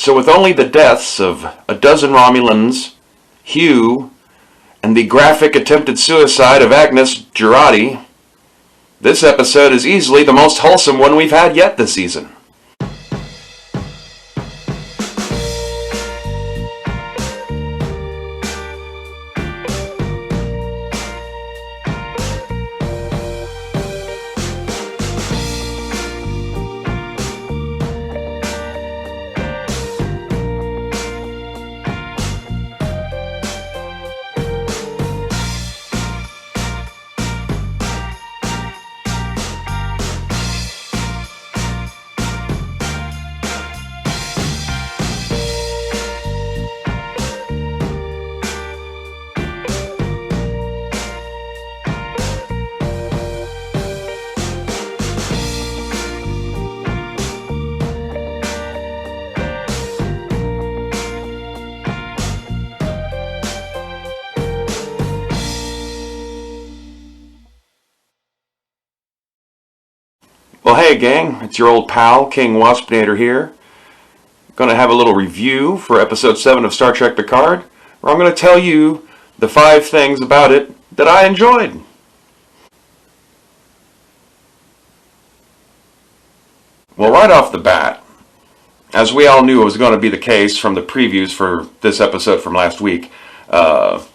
So with only the deaths of a dozen Romulans, Hugh, and the graphic attempted suicide of Agnes Jurati, this episode is easily the most wholesome one we've had yet this season. Well, hey gang, it's your old pal, King Waspinator here. Going to have a little review for episode 7 of Star Trek Picard, where I'm going to tell you the 5 things about it that I enjoyed. Well, right off the bat, as we all knew it was going to be the case from the previews for this episode from last week, Picard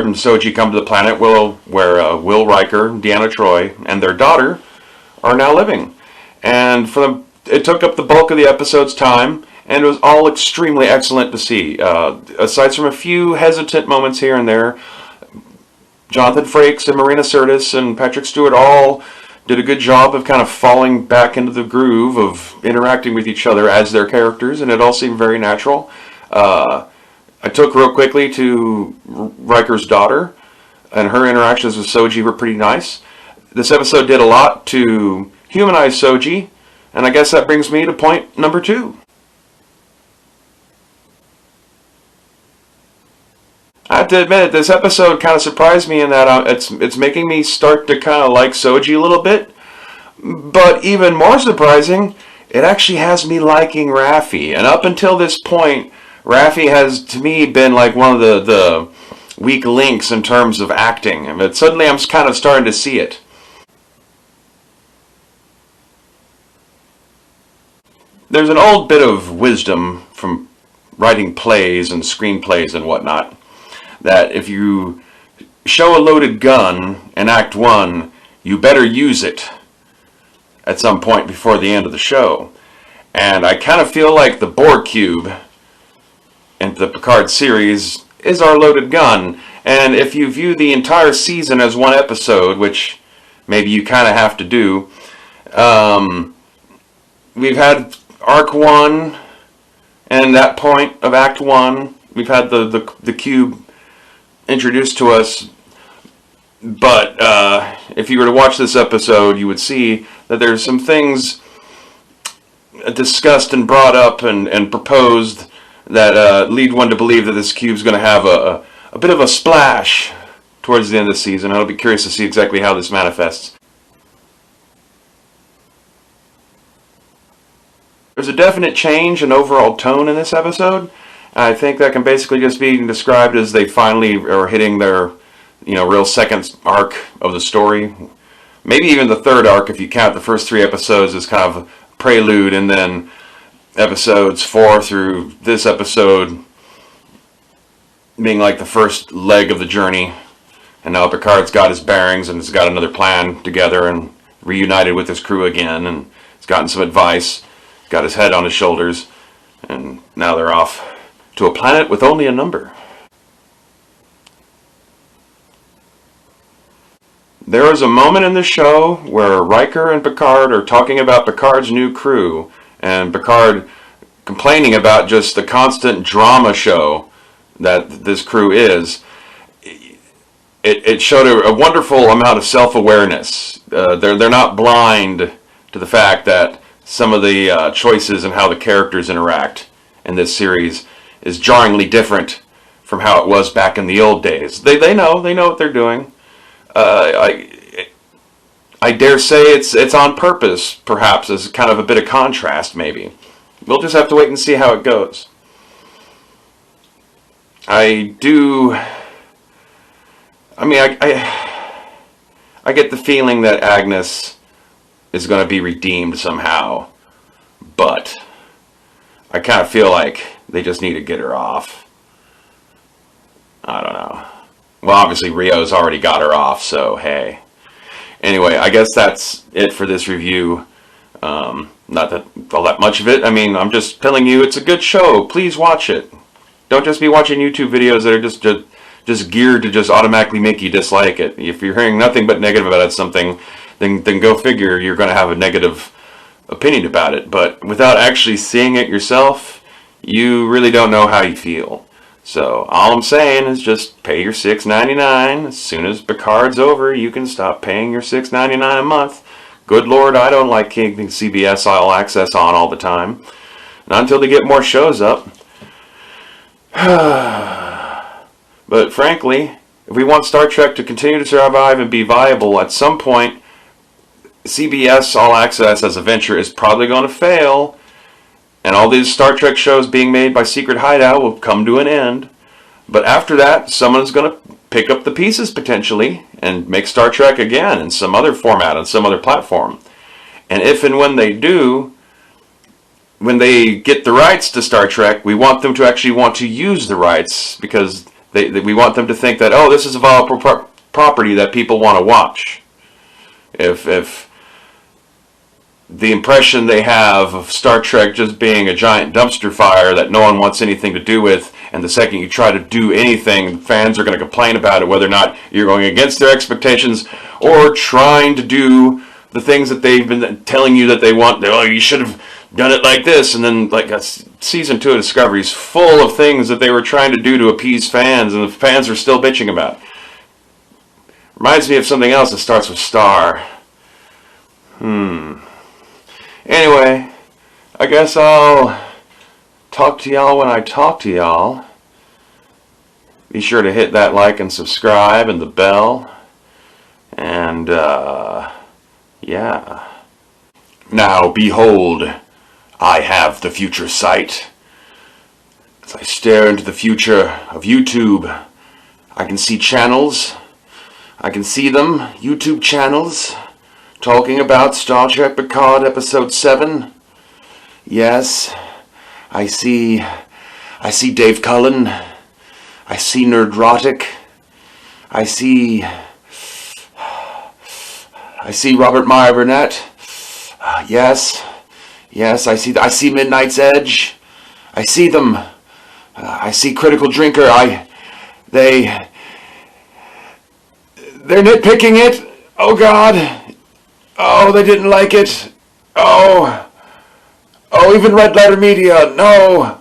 and Soji come to the planet where Will Riker, Deanna Troi, and their daughter are now living. And for them, it took up the bulk of the episode's time, and it was all extremely excellent to see. Aside from a few hesitant moments here and there, Jonathan Frakes and Marina Sirtis and Patrick Stewart all did a good job of kind of falling back into the groove of interacting with each other as their characters, and it all seemed very natural. I took real quickly to Riker's daughter, and her interactions with Soji were pretty nice. This episode did a lot to humanize Soji, and I guess that brings me to point number 2. I have to admit, this episode kind of surprised me in that it's making me start to kind of like Soji a little bit. But even more surprising, it actually has me liking Raffi. And up until this point, Raffi has, to me, been like one of the weak links in terms of acting. But suddenly I'm kind of starting to see it. There's an old bit of wisdom from writing plays and screenplays and whatnot, that if you show a loaded gun in Act 1, you better use it at some point before the end of the show. And I kind of feel like the Borg Cube in the Picard series is our loaded gun. And if you view the entire season as one episode, which maybe you kind of have to do, we've had Arc 1, and that point of Act 1, we've had the cube introduced to us. But if you were to watch this episode, you would see that there's some things discussed and brought up and proposed that lead one to believe that this cube's going to have a bit of a splash towards the end of the season. I'll be curious to see exactly how this manifests. There's a definite change in overall tone in this episode. I think that can basically just be described as they finally are hitting their, real second arc of the story. Maybe even the third arc if you count the first 3 episodes as kind of a prelude, and then episodes 4 through this episode being like the first leg of the journey. And now Picard's got his bearings and has got another plan together and reunited with his crew again, and he's gotten some advice. Got his head on his shoulders, and now they're off to a planet with only a number. There is a moment in the show where Riker and Picard are talking about Picard's new crew, and Picard complaining about just the constant drama show that this crew is. It showed a wonderful amount of self-awareness. They're not blind to the fact that some of the choices and how the characters interact in this series is jarringly different from how it was back in the old days. They know what they're doing. I dare say it's on purpose, perhaps, as kind of a bit of contrast, maybe. we'll just have to wait and see how it goes. I get the feeling that Agnes is going to be redeemed somehow, but I kind of feel like they just need to get her off. I don't know. Well, obviously Rio's already got her off, so hey. Anyway, I guess that's it for this review. Not that all that much of it. I mean, I'm just telling you it's a good show. Please watch it. Don't just be watching YouTube videos that are just geared to just automatically make you dislike it. If you're hearing nothing but negative about something, then go figure you're going to have a negative opinion about it. But without actually seeing it yourself, you really don't know how you feel. So all I'm saying is just pay your $6.99. As soon as Picard's over, you can stop paying your $6.99 a month. Good Lord, I don't like keeping CBS All Access on all the time. Not until they get more shows up. But frankly, if we want Star Trek to continue to survive and be viable, at some point, CBS All Access as a venture is probably going to fail, and all these Star Trek shows being made by Secret Hideout will come to an end. But after that, someone's going to pick up the pieces potentially and make Star Trek again in some other format, on some other platform. And if and when they do, when they get the rights to Star Trek, we want them to actually want to use the rights, because we want them to think that, oh, this is a viable property that people want to watch. If the impression they have of Star Trek just being a giant dumpster fire that no one wants anything to do with, and the second you try to do anything, fans are going to complain about it, whether or not you're going against their expectations or trying to do the things that they've been telling you that they want. Oh, you should have done it like this. And then, like, season 2 of Discovery is full of things that they were trying to do to appease fans, and the fans are still bitching about. Reminds me of something else that starts with Star. Anyway, I guess I'll talk to y'all when I talk to y'all. Be sure to hit that like and subscribe and the bell. And, yeah. Now, behold, I have the future sight. As I stare into the future of YouTube, I can see channels. I can see them, YouTube channels, talking about Star Trek Picard Episode 7. Yes, I see Dave Cullen. I see Nerdrotic. I see Robert Meyer Burnett. Yes, I see Midnight's Edge. I see them. I see Critical Drinker. They're nitpicking it. Oh God. Oh, they didn't like it. Oh, even Red Letter Media. No.